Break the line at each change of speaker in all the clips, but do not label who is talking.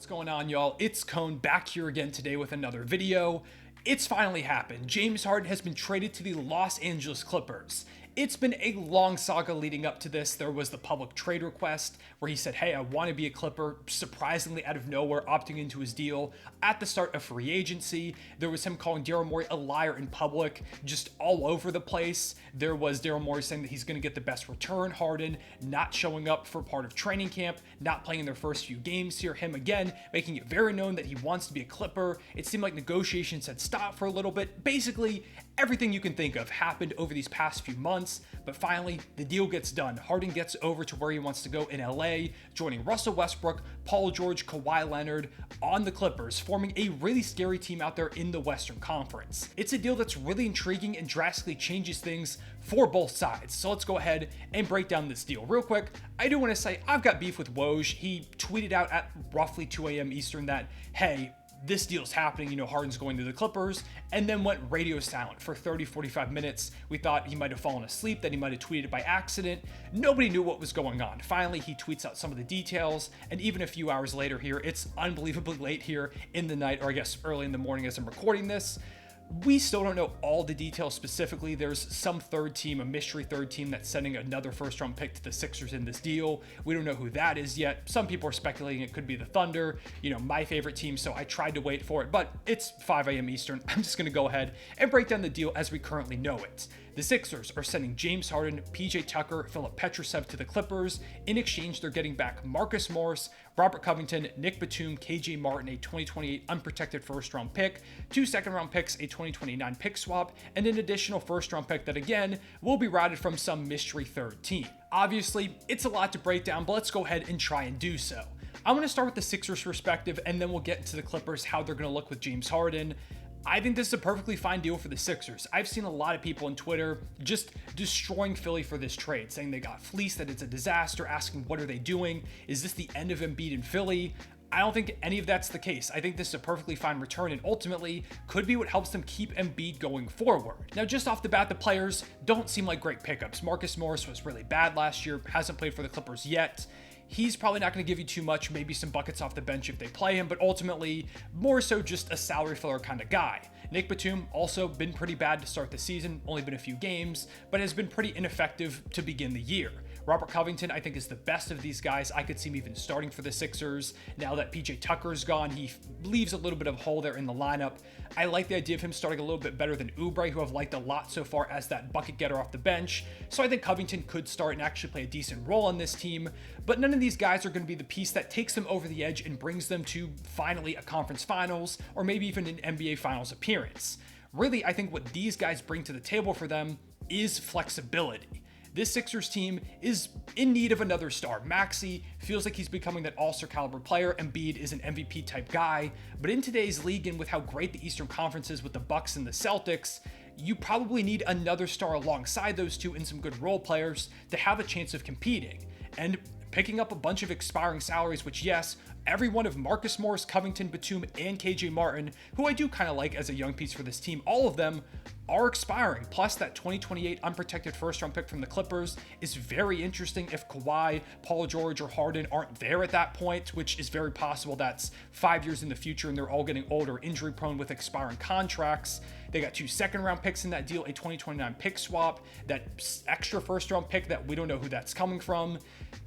What's going on, y'all? It's Cone back here again today with another video. It's finally happened. James Harden has been traded to the Los Angeles Clippers. It's been a long saga leading up to this. There was the public trade request where he said, hey, I want to be a Clipper, surprisingly out of nowhere, opting into his deal at the start of free agency. There was him calling Daryl Morey a liar in public, just all over the place. There was Daryl Morey saying that he's going to get the best return. Harden not showing up for part of training camp, not playing in their first few games here. Him again, making it very known that he wants to be a Clipper. It seemed like negotiations had stopped for a little bit. Basically, everything you can think of happened over these past few months, but finally, the deal gets done. Harden gets over to where he wants to go in LA, joining Russell Westbrook, Paul George, Kawhi Leonard on the Clippers, forming a really scary team out there in the Western Conference. It's a deal that's really intriguing and drastically changes things for both sides. So let's go ahead and break down this deal real quick. I do want to say I've got beef with Woj. He tweeted out at roughly 2 a.m. Eastern that, hey, this deal's happening, Harden's going to the Clippers, and then went radio silent for 30-45 minutes. We thought he might have fallen asleep, that he might have tweeted by accident. Nobody knew what was going on. Finally, he tweets out some of the details, and even a few hours later here, it's unbelievably late here in the night, or I guess early in the morning as I'm recording this. We still don't know all the details specifically. There's some third team, a mystery third team that's sending another first round pick to the Sixers in this deal. We don't know who that is yet. Some people are speculating it could be the Thunder, my favorite team, so I tried to wait for it, but it's 5 a.m. Eastern. I'm just going to go ahead and break down the deal as we currently know it. The Sixers are sending James Harden, PJ Tucker, Filip Petrusev to the Clippers. In exchange, they're getting back Marcus Morris, Robert Covington, Nick Batum, KJ Martin, a 2028 unprotected first-round pick, 2 second-round picks, a 2029 pick swap, and an additional first-round pick that, again, will be routed from some mystery third team. Obviously, it's a lot to break down, but let's go ahead and try and do so. I'm going to start with the Sixers' perspective, and then we'll get into the Clippers, how they're going to look with James Harden. I think this is a perfectly fine deal for the Sixers. I've seen a lot of people on Twitter just destroying Philly for this trade, saying they got fleeced, that it's a disaster, asking what are they doing? Is this the end of Embiid in Philly? I don't think any of that's the case. I think this is a perfectly fine return and ultimately could be what helps them keep Embiid going forward. Now, just off the bat, the players don't seem like great pickups. Marcus Morris was really bad last year, hasn't played for the Clippers yet. He's probably not going to give you too much, maybe some buckets off the bench if they play him, but ultimately more so just a salary filler kind of guy. Nick Batum also been pretty bad to start the season, only been a few games, but has been pretty ineffective to begin the year. Robert Covington, I think, is the best of these guys. I could see him even starting for the Sixers. Now that PJ Tucker's gone, he leaves a little bit of a hole there in the lineup. I like the idea of him starting a little bit better than Oubre, who I've liked a lot so far as that bucket getter off the bench. So I think Covington could start and actually play a decent role on this team. But none of these guys are going to be the piece that takes them over the edge and brings them to finally a conference finals or maybe even an NBA finals appearance. Really, I think what these guys bring to the table for them is flexibility. This Sixers team is in need of another star. Maxey feels like he's becoming that all-star caliber player. Embiid is an MVP type guy. But in today's league and with how great the Eastern Conference is with the Bucks and the Celtics, you probably need another star alongside those two and some good role players to have a chance of competing. And picking up a bunch of expiring salaries, which yes, every one of Marcus Morris, Covington, Batum, and KJ Martin, who I do kind of like as a young piece for this team, all of them are expiring. Plus that 2028 unprotected first-round pick from the Clippers is very interesting if Kawhi, Paul George, or Harden aren't there at that point, which is very possible. That's 5 years in the future and they're all getting older, injury-prone with expiring contracts. They got 2 second-round picks in that deal, a 2029 pick swap, that extra first-round pick that we don't know who that's coming from.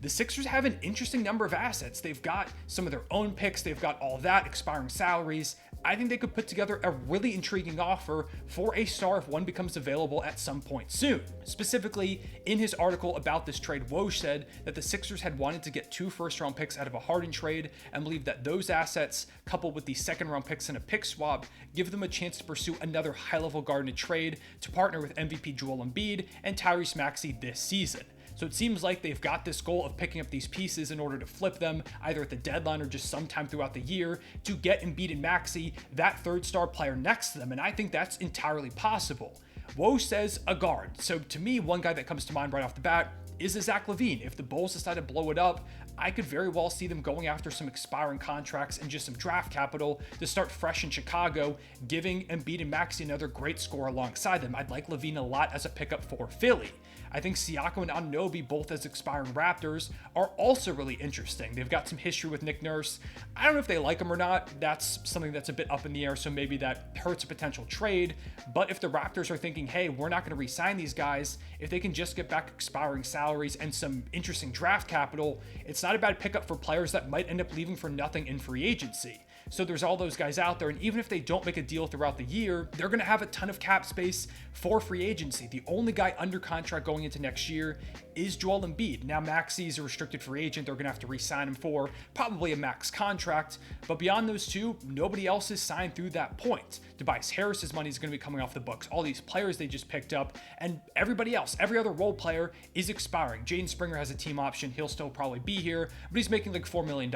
The Sixers have an interesting number of assets. They've got some of their own picks. They've got all that, expiring salaries. I think they could put together a really intriguing offer for a star if one becomes available at some point soon. Specifically, in his article about this trade, Woj said that the Sixers had wanted to get 2 first-round picks out of a Harden trade and believed that those assets, coupled with the second-round picks and a pick swap, give them a chance to pursue another high-level guard in a trade to partner with MVP Joel Embiid and Tyrese Maxey this season. So it seems like they've got this goal of picking up these pieces in order to flip them either at the deadline or just sometime throughout the year to get Embiid and Maxey, that third star player next to them. And I think that's entirely possible. Woj says a guard. So to me, one guy that comes to mind right off the bat is a Zach LaVine. If the Bulls decide to blow it up, I could very well see them going after some expiring contracts and just some draft capital to start fresh in Chicago, giving Embiid and Maxey another great score alongside them. I'd like LaVine a lot as a pickup for Philly. I think Siakam and Anunoby, both as expiring Raptors, are also really interesting. They've got some history with Nick Nurse. I don't know if they like him or not. That's something that's a bit up in the air, so maybe that hurts a potential trade. But if the Raptors are thinking, hey, we're not going to re-sign these guys, if they can just get back expiring salaries and some interesting draft capital, it's not a bad pickup for players that might end up leaving for nothing in free agency. So there's all those guys out there, and even if they don't make a deal throughout the year, they're going to have a ton of cap space for free agency. The only guy under contract going into next year is Joel Embiid. Now, Maxey's a restricted free agent. They're going to have to re-sign him for probably a max contract. But beyond those two, nobody else is signed through that point. Tobias Harris's money is going to be coming off the books. All these players they just picked up, and everybody else, every other role player is expiring. Jaden Springer has a team option. He'll still probably be here, but he's making like $4 million.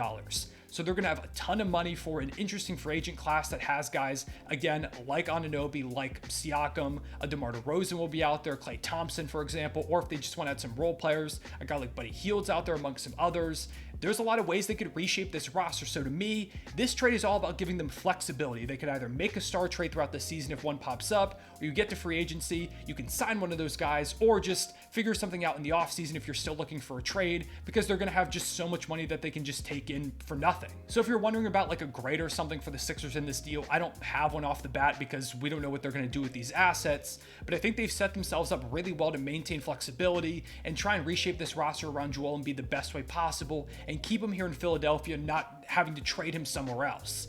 So they're going to have a ton of money for an interesting free agent class that has guys, again, like Anunoby, like Siakam, a DeMar DeRozan will be out there, Klay Thompson, for example, or if they just want to add some role players, a guy like Buddy Hield's out there amongst some others. There's a lot of ways they could reshape this roster. So to me, this trade is all about giving them flexibility. They could either make a star trade throughout the season if one pops up, or you get to free agency, you can sign one of those guys, or just figure something out in the offseason if you're still looking for a trade, because they're going to have just so much money that they can just take in for nothing. So if you're wondering about like a grade or something for the Sixers in this deal, I don't have one off the bat because we don't know what they're going to do with these assets, but I think they've set themselves up really well to maintain flexibility and try and reshape this roster around Joel Embiid the best way possible and keep him here in Philadelphia, not having to trade him somewhere else.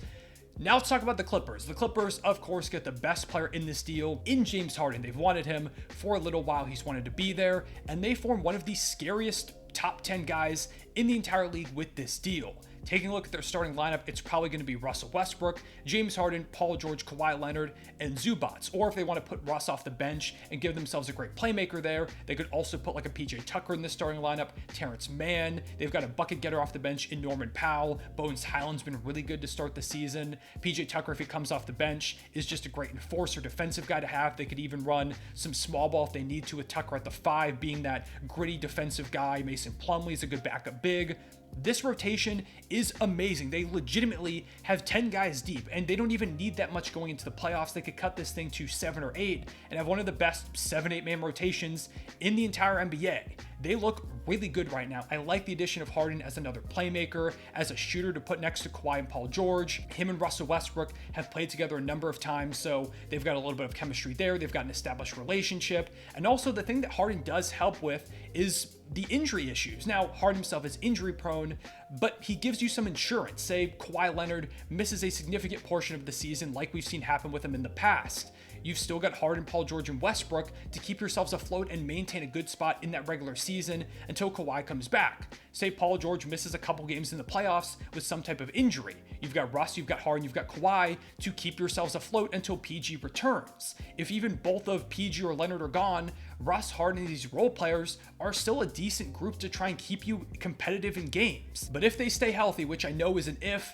Now let's talk about the Clippers. The Clippers, of course, get the best player in this deal in James Harden. They've wanted him for a little while. He's wanted to be there, and they form one of the scariest top 10 guys in the entire league with this deal. Taking a look at their starting lineup, it's probably going to be Russell Westbrook, James Harden, Paul George, Kawhi Leonard, and Zubats. Or if they want to put Russ off the bench and give themselves a great playmaker there, they could also put like a PJ Tucker in the starting lineup, Terrence Mann. They've got a bucket getter off the bench in Norman Powell. Bones Highland's been really good to start the season. PJ Tucker, if he comes off the bench, is just a great enforcer, defensive guy to have. They could even run some small ball if they need to with Tucker at the 5, being that gritty defensive guy. Mason Plumlee's a good backup big. This rotation is amazing. They legitimately have 10 guys deep, and they don't even need that much going into the playoffs. They could cut this thing to 7 or 8 and have one of the best 7-8 man rotations in the entire NBA. They look really good right now. I like the addition of Harden as another playmaker, as a shooter to put next to Kawhi and Paul George. Him and Russell Westbrook have played together a number of times, so they've got a little bit of chemistry there. They've got an established relationship. And also the thing that Harden does help with is the injury issues. Now, Harden himself is injury prone, but he gives you some insurance. Say Kawhi Leonard misses a significant portion of the season like we've seen happen with him in the past. You've still got Harden, Paul George, and Westbrook to keep yourselves afloat and maintain a good spot in that regular season until Kawhi comes back. Say Paul George misses a couple games in the playoffs with some type of injury. You've got Russ, you've got Harden, you've got Kawhi to keep yourselves afloat until PG returns. If even both of PG or Leonard are gone, Russ, Harden, and these role players are still a decent group to try and keep you competitive in games. But if they stay healthy, which I know is an if,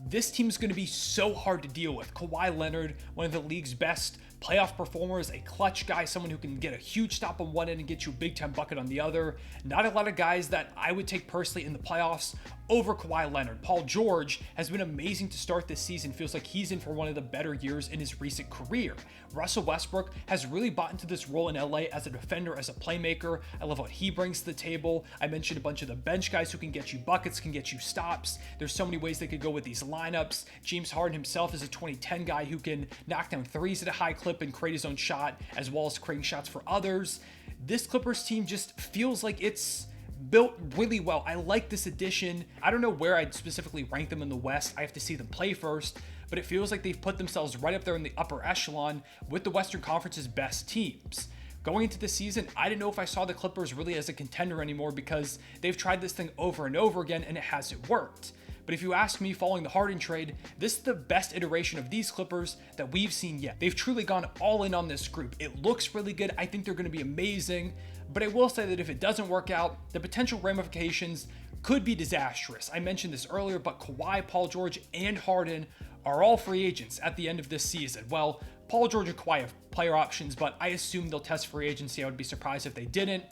this team's going to be so hard to deal with. Kawhi Leonard, one of the league's best playoff performers, a clutch guy, someone who can get a huge stop on one end and get you a big time bucket on the other. Not a lot of guys that I would take personally in the playoffs over Kawhi Leonard. Paul George has been amazing to start this season. Feels like he's in for one of the better years in his recent career. Russell Westbrook has really bought into this role in LA as a defender, as a playmaker. I love what he brings to the table. I mentioned a bunch of the bench guys who can get you buckets, can get you stops. There's so many ways they could go with these lineups. James Harden himself is a 2010 guy who can knock down threes at a high clip and create his own shot, as well as creating shots for others. This Clippers team just feels like it's built really well. I like this addition. I don't know where I'd specifically rank them in the West. I have to see them play first, but it feels like they've put themselves right up there in the upper echelon with the Western Conference's best teams. Going into the season, I didn't know if I saw the Clippers really as a contender anymore because they've tried this thing over and over again and it hasn't worked. But if you ask me, following the Harden trade, this is the best iteration of these Clippers that we've seen yet. They've truly gone all in on this group. It looks really good. I think they're going to be amazing. But I will say that if it doesn't work out, the potential ramifications could be disastrous. I mentioned this earlier, but Kawhi, Paul George, and Harden are all free agents at the end of this season. Well, Paul George and Kawhi have player options, but I assume they'll test free agency. I would be surprised if they didn't.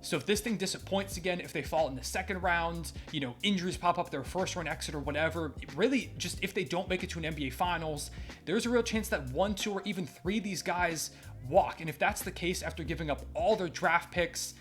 So if this thing disappoints again, if they fall in the second round, injuries pop up their first round exit or whatever, really just if they don't make it to an NBA Finals, there's a real chance that 1, 2, or even 3 of these guys walk. And if that's the case after giving up all their draft picks,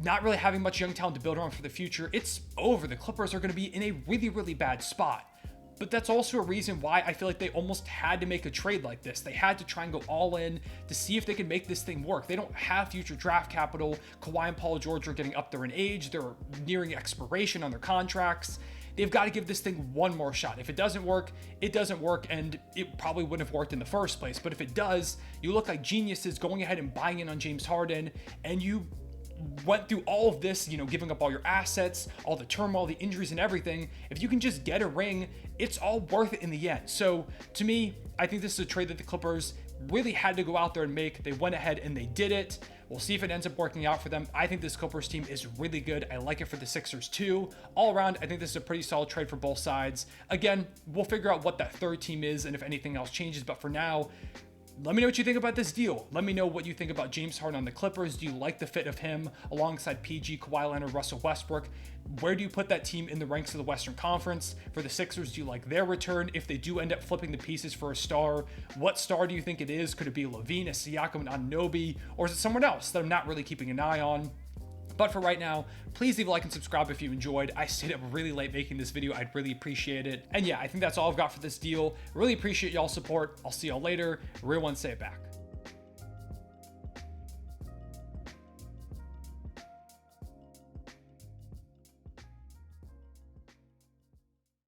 not really having much young talent to build around for the future, it's over. The Clippers are going to be in a really, really bad spot. But that's also a reason why I feel like they almost had to make a trade like this. They had to try and go all in to see if they could make this thing work. They don't have future draft capital. Kawhi and Paul George are getting up there in age. They're nearing expiration on their contracts. They've got to give this thing one more shot. If it doesn't work, it doesn't work, and it probably wouldn't have worked in the first place. But if it does, you look like geniuses going ahead and buying in on James Harden, and you went through all of this, giving up all your assets, all the turmoil, the injuries and everything. If you can just get a ring, it's all worth it in the end. So to me, I think this is a trade that the Clippers really had to go out there and make. They went ahead and they did it. We'll see if it ends up working out for them. I think this Clippers team is really good. I like it for the Sixers too. All around, I think this is a pretty solid trade for both sides. Again, we'll figure out what that third team is and if anything else changes. But for now, let me know what you think about this deal. Let me know what you think about James Harden on the Clippers. Do you like the fit of him alongside PG, Kawhi Leonard, Russell Westbrook? Where do you put that team in the ranks of the Western Conference? For the Sixers, do you like their return? If they do end up flipping the pieces for a star, what star do you think it is? Could it be Levine, a Siakam, and Anunoby? Or is it someone else that I'm not really keeping an eye on? But for right now, please leave a like and subscribe if you enjoyed. I stayed up really late making this video. I'd really appreciate it. And yeah, I think that's all I've got for this deal. Really appreciate y'all's support. I'll see y'all later. Real one, say it back.